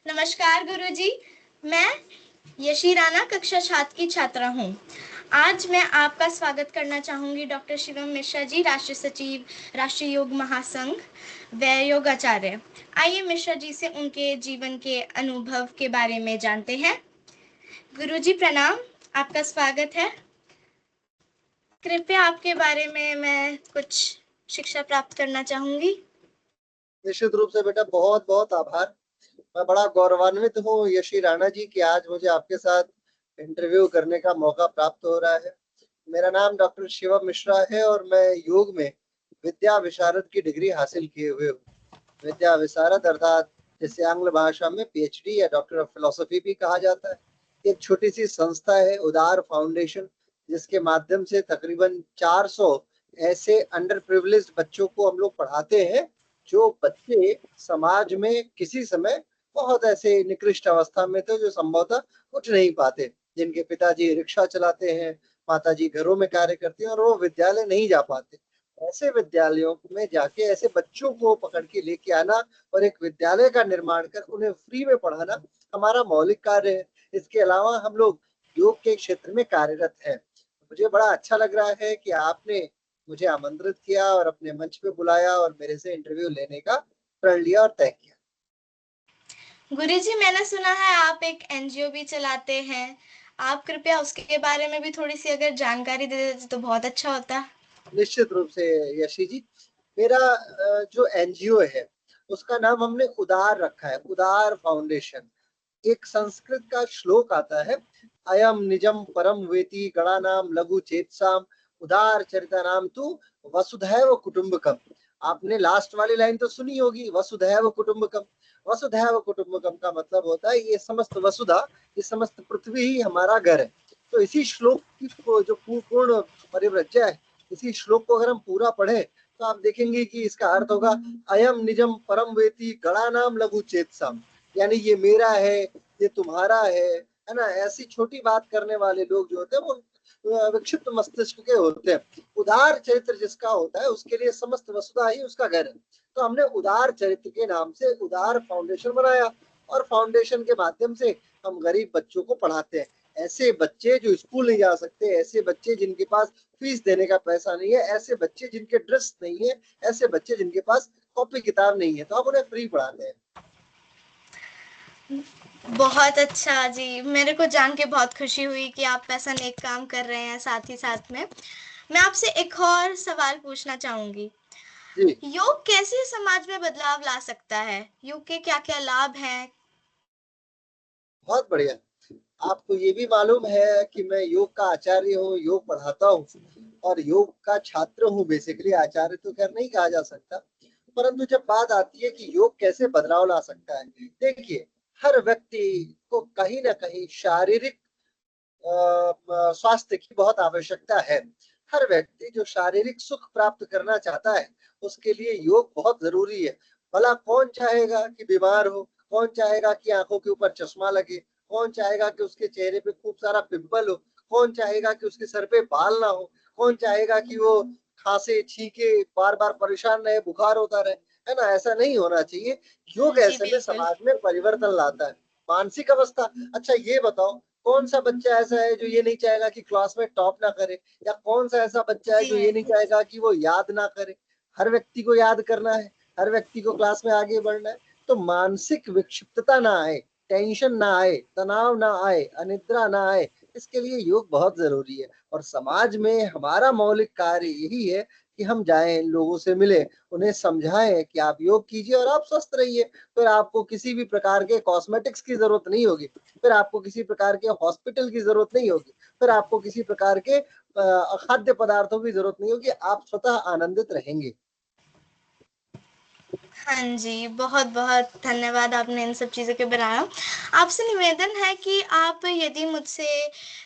नमस्कार गुरुजी, मैं यशी राणा कक्षा 7 की छात्रा हूँ। आज मैं आपका स्वागत करना चाहूँगी डॉक्टर शिवम मिश्रा जी, राष्ट्रीय सचिव, राष्ट्रीय योग महासंघ व योगाचार्य। आइए मिश्रा जी से उनके जीवन के अनुभव के बारे में जानते हैं। गुरुजी प्रणाम, आपका स्वागत है। कृपया आपके बारे में मैं कुछ शिक्षा प्राप्त करना चाहूँगी। निश्चित रूप से बेटा, बहुत बहुत आभार। मैं बड़ा गौरवान्वित हूँ यशी राणा जी कि आज मुझे आपके साथ इंटरव्यू करने का मौका प्राप्त हो रहा है। मेरा नाम डॉक्टर शिवम मिश्रा है और मैं योग में विद्या विशारद की डिग्री हासिल किए हुए हूँ। विद्या विशारद अर्थात जिसे आंग्ल भाषा में पीएचडी या डॉक्टर ऑफ फिलोसफी भी कहा जाता है। एक छोटी सी संस्था है उदार फाउंडेशन, जिसके माध्यम से तकरीबन 400 ऐसे अंडर प्रिविलेज्ड बच्चों को हम लोग पढ़ाते हैं, जो बच्चे समाज में किसी समय बहुत ऐसे निकृष्ट अवस्था में थे जो संभवतः उठ नहीं पाते, जिनके पिताजी रिक्शा चलाते हैं, माताजी घरों में कार्य करती हैं और वो विद्यालय नहीं जा पाते। ऐसे विद्यालयों में जाके ऐसे बच्चों को पकड़ के लेके आना और एक विद्यालय का निर्माण कर उन्हें फ्री में पढ़ाना हमारा मौलिक कार्य है। इसके अलावा हम लोग योग के क्षेत्र में कार्यरत हैं। मुझे बड़ा अच्छा लग रहा है कि आपने मुझे आमंत्रित किया और अपने मंच पे बुलाया और मेरे से इंटरव्यू लेने का प्रण लिया और तय किया। गुरुजी, मैंने सुना है आप एक एनजीओ भी चलाते हैं। आप कृपया उसके बारे में भी थोड़ी सी अगर जानकारी दे देते तो बहुत अच्छा होता। निश्चित रूप से यशी जी, मेरा जो एनजीओ है उसका नाम हमने उदार रखा है, उदार फाउंडेशन। एक संस्कृत का श्लोक आता है, अयम निजम परम वेति गणानाम लघु चेतसाम उदार चरिता नाम तू वसुधैव कुटुंबकम। आपने लास्ट वाली लाइन तो सुनी होगी, वसुधैव कुटुंबकम। वसुधैव कुटुंबकम का मतलब होता है ये समस्त वसुधा, ये समस्त पृथ्वी ही हमारा घर है। तो इसी श्लोक की जो पूर्ण परिव्रज्य है, इसी श्लोक को अगर हम पूरा पढ़े तो आप देखेंगे कि इसका अर्थ होगा अयम निजम परम वेति गणानाम लघु चेतसाम, यानी ये मेरा है, ये तुम्हारा है ना। ऐसी छोटी बात करने वाले लोग जो होते हैं वो विक्षिप्त मस्तिष्क के होते हैं। उदार चरित्र जिसका होता है उसके लिए समस्त वसुधा ही उसका घर है। तो हमने उदार चरित्र के नाम से उदार फाउंडेशन बनाया और फाउंडेशन के माध्यम से हम गरीब बच्चों को पढ़ाते हैं। ऐसे बच्चे जो स्कूल नहीं जा सकते, ऐसे बच्चे जिनके पास फीस देने का पैसा नहीं है, ऐसे बच्चे जिनके ड्रेस नहीं है, ऐसे बच्चे जिनके पास कॉपी किताब नहीं है, तो हम उन्हें फ्री पढ़ाते हैं। बहुत अच्छा जी, मेरे को जान के बहुत खुशी हुई कि आप ऐसा नेक काम कर रहे हैं। साथ ही साथ में मैं आपसे एक और सवाल पूछना चाहूंगी। जी, योग कैसे समाज में बदलाव ला सकता है? योग के क्या क्या लाभ हैं? बहुत बढ़िया। आपको ये भी मालूम है कि मैं योग का आचार्य हूँ, योग पढ़ाता हूँ और योग का छात्र हूँ। बेसिकली आचार्य तो खैर नहीं कहा जा सकता, परंतु जब बात आती है कि योग कैसे बदलाव ला सकता है, देखिए, हर व्यक्ति को कहीं ना कहीं शारीरिक स्वास्थ्य की बहुत आवश्यकता है। हर व्यक्ति जो शारीरिक सुख प्राप्त करना चाहता है उसके लिए योग बहुत जरूरी है। भला कौन चाहेगा कि बीमार हो, कौन चाहेगा कि आंखों के ऊपर चश्मा लगे, कौन चाहेगा कि उसके चेहरे पे खूब सारा पिंपल हो, कौन चाहेगा कि उसके सर पे बाल ना हो, कौन चाहेगा कि वो खांसे छींके बार बार परेशान रहे, बुखार होता रहे, है ना। ऐसा नहीं होना चाहिए। योग जी ऐसे में बिल्कुल। समाज में परिवर्तन लाता है। मानसिक अवस्था, अच्छा ये बताओ, कौन सा बच्चा ऐसा है जो ये नहीं चाहेगा कि क्लास में टॉप ना करे, या कौन सा ऐसा बच्चा है जी जो ये नहीं चाहेगा कि वो याद ना करे। हर व्यक्ति को याद करना है, हर व्यक्ति को क्लास में आगे बढ़ना है। तो मानसिक विक्षिप्तता ना आए, टेंशन ना आए, तनाव ना आए, अनिद्रा ना आए, इसके लिए योग बहुत जरूरी है। और समाज में हमारा मौलिक कार्य यही है कि हम जाएं, लोगों से मिले, उन्हें समझाएं कि आप योग कीजिए और आप स्वस्थ रहिए। फिर आपको किसी भी प्रकार के कॉस्मेटिक्स की जरूरत नहीं होगी, फिर आपको किसी प्रकार के हॉस्पिटल की जरूरत नहीं होगी, फिर आपको किसी प्रकार के खाद्य पदार्थों की जरूरत नहीं होगी, आप स्वतः आनंदित रहेंगे। हाँ जी, बहुत बहुत धन्यवाद, आपने इन सब चीज़ों के बनाया। आपसे निवेदन है कि आप यदि मुझसे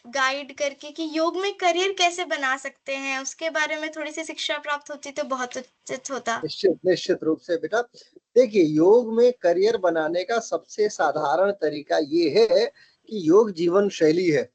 गाइड करके कि योग में करियर कैसे बना सकते हैं उसके बारे में थोड़ी सी शिक्षा प्राप्त होती तो बहुत उचित होता। निश्चित निश्चित रूप से बेटा, देखिए, योग में करियर बनाने का सबसे साधारण तरीका ये है कि योग जीवन शैली है।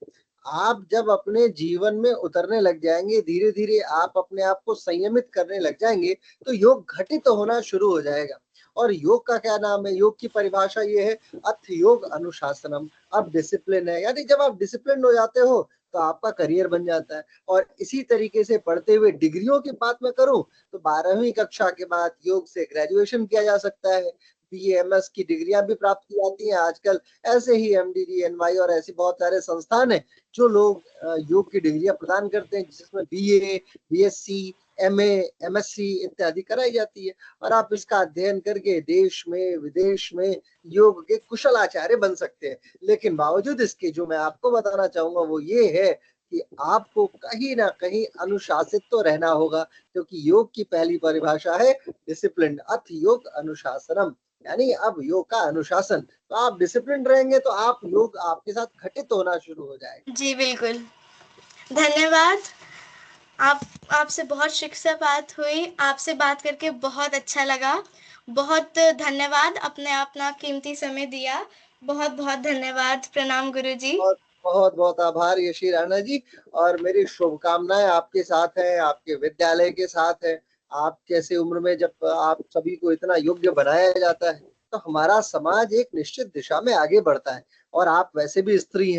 आप जब अपने जीवन में उतरने लग जाएंगे, धीरे धीरे आप अपने आप को संयमित करने लग जाएंगे, तो योग घटित होना शुरू हो जाएगा। और योग का क्या नाम है, योग की परिभाषा ये है अथ योग अनुशासनम। अब डिसिप्लिन है, यानी जब आप डिसिप्लिन हो जाते हो तो आपका करियर बन जाता है। और इसी तरीके से पढ़ते हुए डिग्रियों की बात मैं करूं तो 12वीं कक्षा के बाद योग से ग्रेजुएशन किया जा सकता है, BA MS की डिग्रियां भी प्राप्त की जाती हैं आजकल। ऐसे ही MDD NY और ऐसी बहुत सारे संस्थान है जो लोग योग की डिग्रियां प्रदान करते हैं, जिसमें BA BSc MA MSc इत्यादि कराई जाती है। और आप इसका अध्ययन करके देश में विदेश में योग के कुशल आचार्य बन सकते हैं। लेकिन बावजूद इसके जो मैं आपको बताना चाहूंगा वो ये है कि आपको कहीं ना कहीं अनुशासित तो रहना होगा, क्योंकि योग की पहली परिभाषा है डिसिप्लिन, अथ योग अनुशासनम, यानी अब योग का अनुशासन। तो आप डिसिप्लिन रहेंगे तो आप योग आपके साथ घटित होना शुरू हो जाएगा। जी बिल्कुल, धन्यवाद। आप आपसे बहुत शिक्षा बात हुई, आपसे बात करके बहुत अच्छा लगा। बहुत धन्यवाद, अपने अपना कीमती समय दिया। बहुत बहुत धन्यवाद। प्रणाम गुरुजी। बहुत बहुत बहुत आभार यशी राणा जी। और मेरी शुभकामनाएं आपके साथ है, आपके विद्यालय के साथ है। आप जैसे उम्र में जब आप सभी को इतना योग्य बनाया जाता है तो हमारा समाज एक निश्चित दिशा में आगे बढ़ता है। और आप वैसे भी स्त्री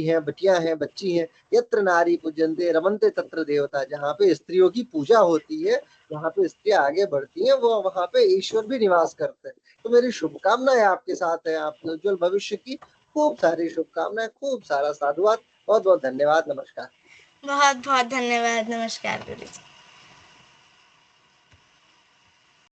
हैं, बिटिया हैं, बच्ची हैं। यत्र नारी पूजन्ते रमन्ते तत्र देवता, जहाँ पे स्त्रियों की पूजा होती है, जहाँ पे स्त्रियां आगे बढ़ती हैं, वो वहाँ पे ईश्वर भी निवास करते हैं। तो मेरी शुभकामनाएं आपके साथ है, आपके उज्जवल भविष्य की खूब सारी शुभकामनाएं, खूब सारा साधुवाद। बहुत बहुत धन्यवाद, नमस्कार। बहुत बहुत धन्यवाद, नमस्कार गुरुजी।